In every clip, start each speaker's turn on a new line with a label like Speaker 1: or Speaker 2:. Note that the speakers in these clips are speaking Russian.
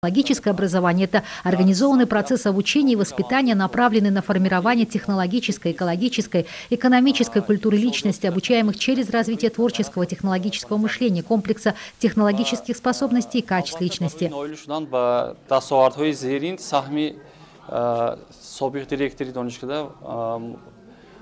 Speaker 1: Технологическое образование – это организованный процесс обучения и воспитания, направленный на формирование технологической, экологической, экономической культуры личности, обучаемых через развитие творческого технологического мышления, комплекса технологических способностей и качеств личности.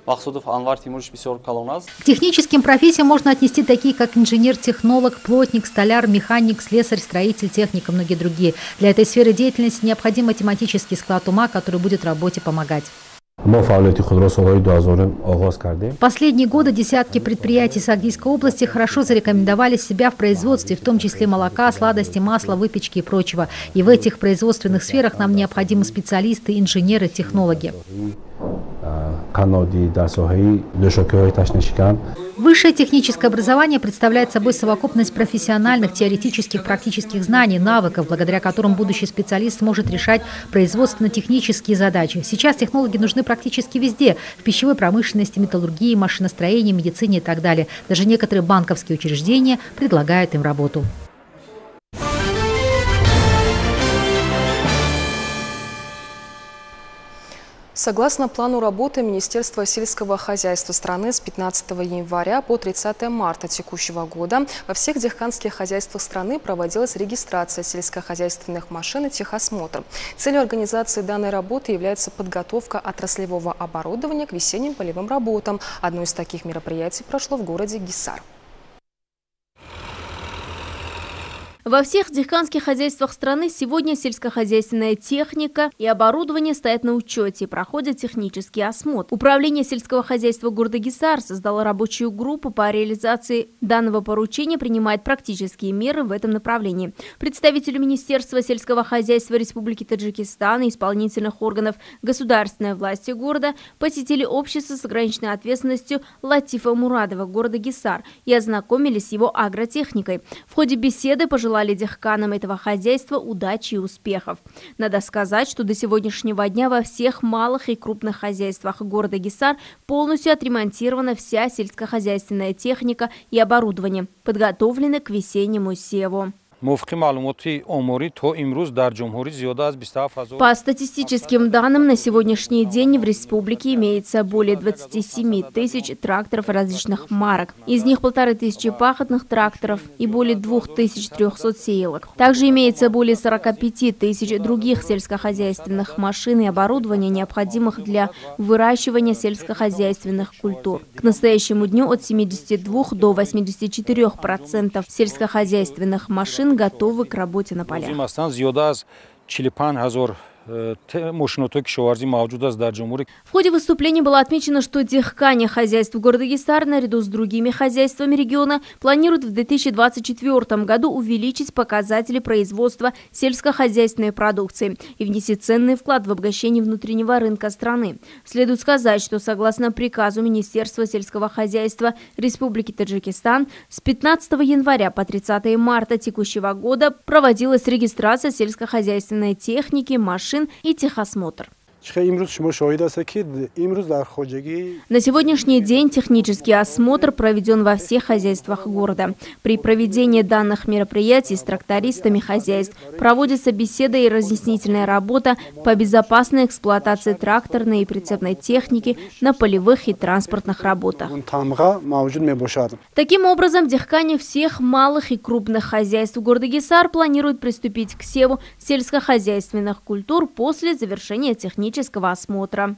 Speaker 1: К техническим профессиям можно отнести такие, как инженер, технолог, плотник, столяр, механик, слесарь, строитель, техник и многие другие. Для этой сферы деятельности необходим математический склад ума, который будет работе помогать. В последние годы десятки предприятий Сагдийской области хорошо зарекомендовали себя в производстве, в том числе молока, сладости, масла, выпечки и прочего. И в этих производственных сферах нам необходимы специалисты, инженеры, технологи. Высшее техническое образование представляет собой совокупность профессиональных, теоретических, практических знаний, навыков, благодаря которым будущий специалист сможет решать производственно-технические задачи. Сейчас технологи нужны практически везде – в пищевой промышленности, металлургии, машиностроении, медицине и так далее. Даже некоторые банковские учреждения предлагают им работу.
Speaker 2: Согласно плану работы Министерства сельского хозяйства страны с 15 января по 30 марта текущего года во всех дихканских хозяйствах страны проводилась регистрация сельскохозяйственных машин и техосмотр. Целью организации данной работы является подготовка отраслевого оборудования к весенним полевым работам. Одно из таких мероприятий прошло в городе Гисар.
Speaker 3: Во всех дихканских хозяйствах страны сегодня сельскохозяйственная техника и оборудование стоят на учете и проходят технический осмотр. Управление сельского хозяйства города Гисар создало рабочую группу по реализации данного поручения, принимает практические меры в этом направлении. Представители Министерства сельского хозяйства Республики Таджикистан и исполнительных органов государственной власти города посетили общество с ограниченной ответственностью Латифа Мурадова города Гисар и ознакомились с его агротехникой. В ходе беседы пожелали дихканам этого хозяйства удачи и успехов. Надо сказать, что до сегодняшнего дня во всех малых и крупных хозяйствах города Гисар полностью отремонтирована вся сельскохозяйственная техника и оборудование, подготовлены к весеннему севу. По статистическим данным, на сегодняшний день в республике имеется более 27 тысяч тракторов различных марок. Из них 1500 пахотных тракторов и более 2300 сеялок. Также имеется более 45 тысяч других сельскохозяйственных машин и оборудования, необходимых для выращивания сельскохозяйственных культур. К настоящему дню от 72 до 84% сельскохозяйственных машин готовы к работе на полях. В ходе выступления было отмечено, что дихкане хозяйств города Гисар наряду с другими хозяйствами региона планируют в 2024 году увеличить показатели производства сельскохозяйственной продукции и внести ценный вклад в обогащение внутреннего рынка страны. Следует сказать, что согласно приказу Министерства сельского хозяйства Республики Таджикистан с 15 января по 30 марта текущего года проводилась регистрация сельскохозяйственной техники, машин и техосмотр. На сегодняшний день технический осмотр проведен во всех хозяйствах города. При проведении данных мероприятий с трактористами хозяйств проводится беседа и разъяснительная работа по безопасной эксплуатации тракторной и прицепной техники на полевых и транспортных работах. Таким образом, дихкане всех малых и крупных хозяйств города Гисар планируют приступить к севу сельскохозяйственных культур после завершения технического осмотра.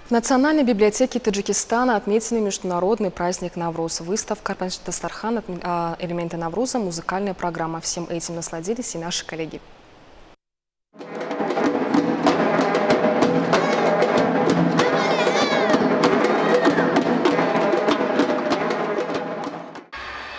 Speaker 2: В Национальной библиотеке Таджикистана отметили международный праздник Навруз. Выставка Дастархан, элементы Навруза, музыкальная программа. Всем этим насладились и наши коллеги.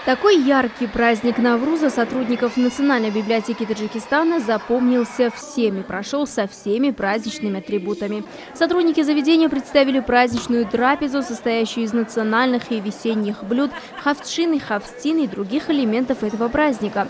Speaker 3: Такой яркий праздник Навруза сотрудников Национальной библиотеки Таджикистана запомнился всеми, прошел со всеми праздничными атрибутами. Сотрудники заведения представили праздничную трапезу, состоящую из национальных и весенних блюд, хавчины, хавстин и других элементов этого праздника.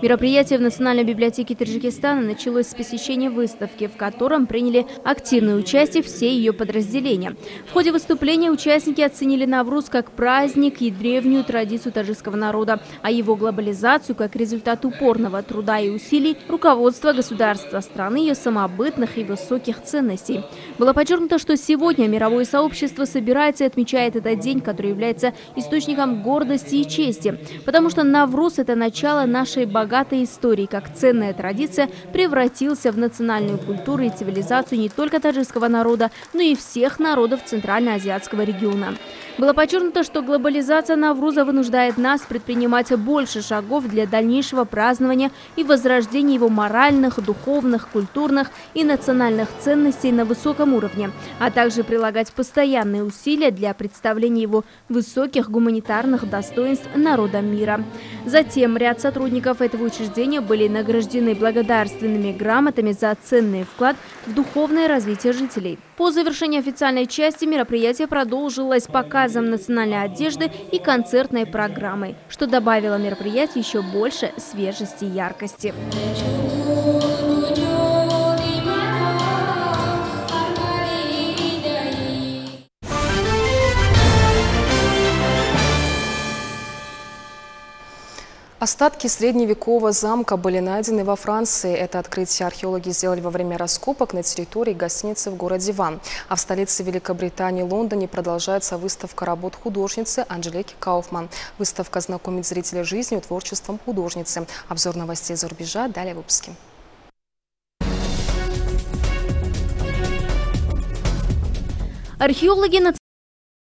Speaker 3: Мероприятие в Национальной библиотеке Таджикистана началось с посещения выставки, в котором приняли активное участие все ее подразделения. В ходе выступления участники оценили Навруз как праздник и древнюю традицию таджикского народа, а его глобализацию как результат упорного труда и усилий руководства государства страны, ее самобытных и высоких ценностей. Было подчеркнуто, что сегодня мировое сообщество собирается и отмечает этот день, который является источником гордости и чести, потому что Навруз – это начало нашей богатой истории, как ценная традиция превратился в национальную культуру и цивилизацию не только таджикского народа, но и всех народов Центральноазиатского региона. Было подчеркнуто, что глобализация Навруза вынуждает нас предпринимать больше шагов для дальнейшего празднования и возрождения его моральных, духовных, культурных и национальных ценностей на высоком уровне, а также прилагать постоянные усилия для представления его высоких гуманитарных достоинств народам мира. Затем ряд сотрудников этого учреждения были награждены благодарственными грамотами за ценный вклад в духовное развитие жителей. По завершении официальной части мероприятие продолжилось показом национальной одежды и концертной программой, что добавило мероприятию еще больше свежести и яркости.
Speaker 2: Остатки средневекового замка были найдены во Франции. Это открытие археологи сделали во время раскопок на территории гостиницы в городе Ван. А в столице Великобритании, Лондоне, продолжается выставка работ художницы Анжелики Кауфман. Выставка знакомит зрителей жизнью и творчеством художницы. Обзор новостей за рубежа далее в выпуске.
Speaker 3: Археологи